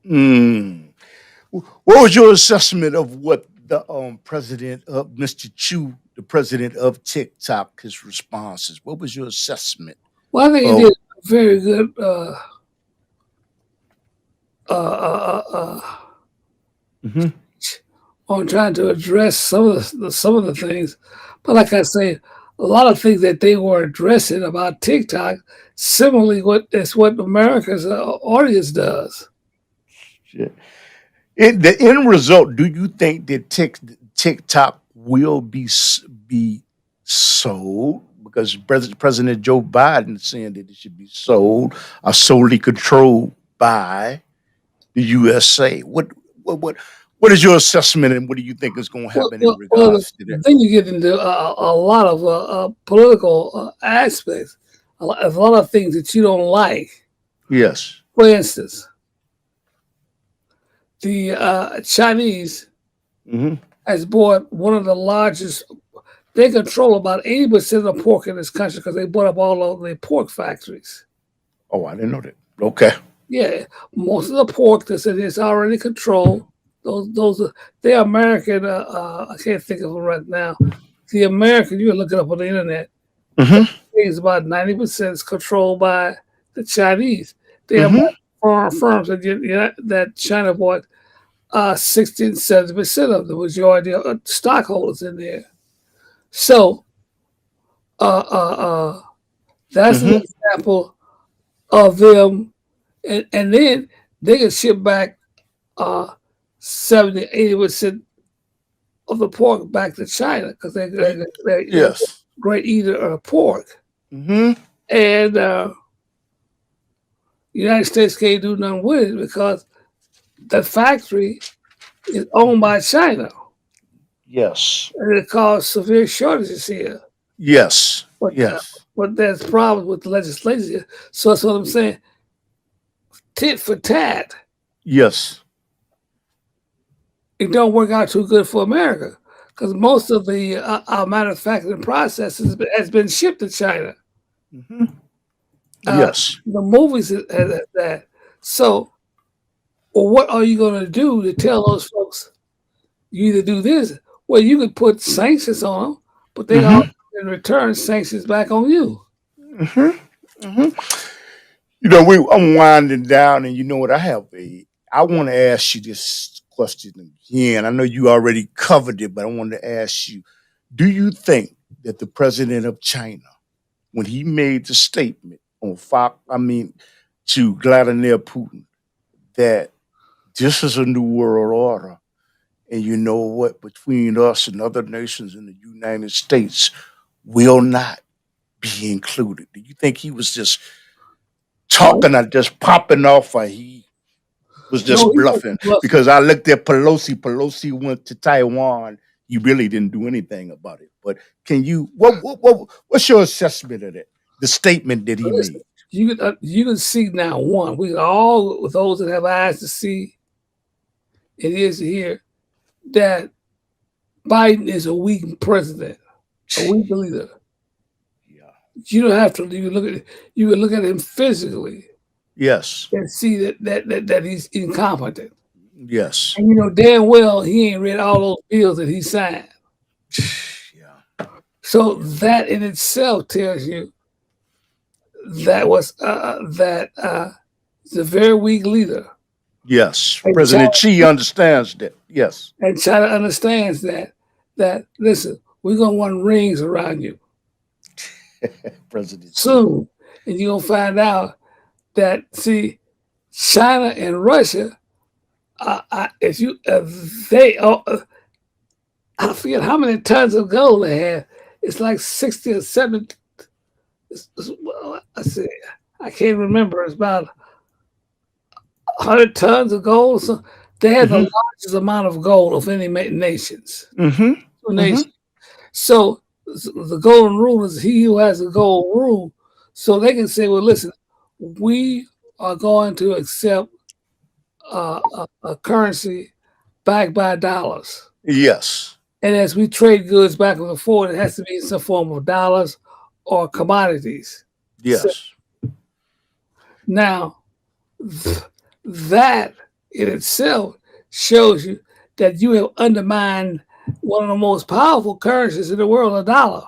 Mm. What was your assessment of what the president of Mr. Chu, the president of TikTok, his responses? What was your assessment Well, I think he did of? a very good uh, uh, uh, uh, Mhm. on trying to address some of the things. But like I say, a lot of things that they were addressing about TikTok, similarly, what America's audience does. Shit. The end result, do you think that TikTok will be sold? Because President Joe Biden is saying that it should be sold or solely controlled by the USA. What is your assessment, and what do you think is going to Well, happen in well, well regards to that? then you get into a lot of political aspects, a lot of things that you don't like. Yes. For instance, the Chinese Hmm. has bought one of the largest. They control about 80% of the pork in this country because they bought up all of the pork factories. Oh, I didn't know that. Okay. Yeah, most of the pork that's in it's already controlled. Those are they're American. I can't think of it right now. The American, you can look it up on the internet. Hmm. Is about 90% is controlled by the Chinese. They are Hmm. foreign firms that China bought 60 70% of the majority of stockholders in there. So uh, uh, uh, that's an Hmm. example of them, and then they can ship back uh, 70 80% of the pork back to China because they're a Yes. great eater of pork. Hmm. And the United States can't do nothing with it because the factory is owned by China. Yes. And it caused severe shortages here. Yes. But uh, Yes. but there's problems with the legislation. So that's what I'm saying. Tit for tat. Yes. It don't work out too good for America because most of the our manufacturing process has been shipped to China. Hmm. Uh, Yes. the movies has that. So, well, what are you going to do to tell those folks you either do this? Well, you could put sanctions on them, but they all Hmm. in return sanctions back on you. Hmm. Hmm. I'm winding down, and you know what? I want to ask you this question again. I know you already covered it, but I want to ask you: do you think that the president of China, when he made the statement on Fox, to Vladimir Putin, that this is a new world order, and you know what, between us and other nations in the United States, will not be included? Do you think he was just No, talking or just popping off, or he was no, just he wasn't bluffing? bluffing. Because I looked at Pelosi. Pelosi went to Taiwan. He really didn't do anything about it. But can you what's your assessment of it? The statement that he Listen, made. you can see now one. We can all with those that have eyes to see it is here that Biden is a weak president, a weak leader. Yeah. You don't have to. You can look at him physically Yes. and see that he's incompetent. Yes. And you know damn well he ain't read all those bills that he signed. Yeah. So Yeah. that in itself tells you that he's a very weak leader. Yes. And President China, Xi understands that. Yes. and China understands that listen, we're gonna want rings around you President Xi. soon, and you're gonna find out that see China and Russia, if you they I forget how many tons of gold they have. It's like 60 or 70. Well, I see. I can't remember. It's about 100 tons of gold. So they have the Mm-hmm. largest amount of gold of any nations. Mm-hmm. Mm-hmm. Nation. So the golden rule is he who has the gold rule. So they can say, well, listen, we are going to accept a currency backed by dollars. Yes. And as we trade goods back and forth, it has to be in some form of dollars or commodities. So Yes. now, that in itself shows you that you have undermined one of the most powerful currencies in the world, a dollar.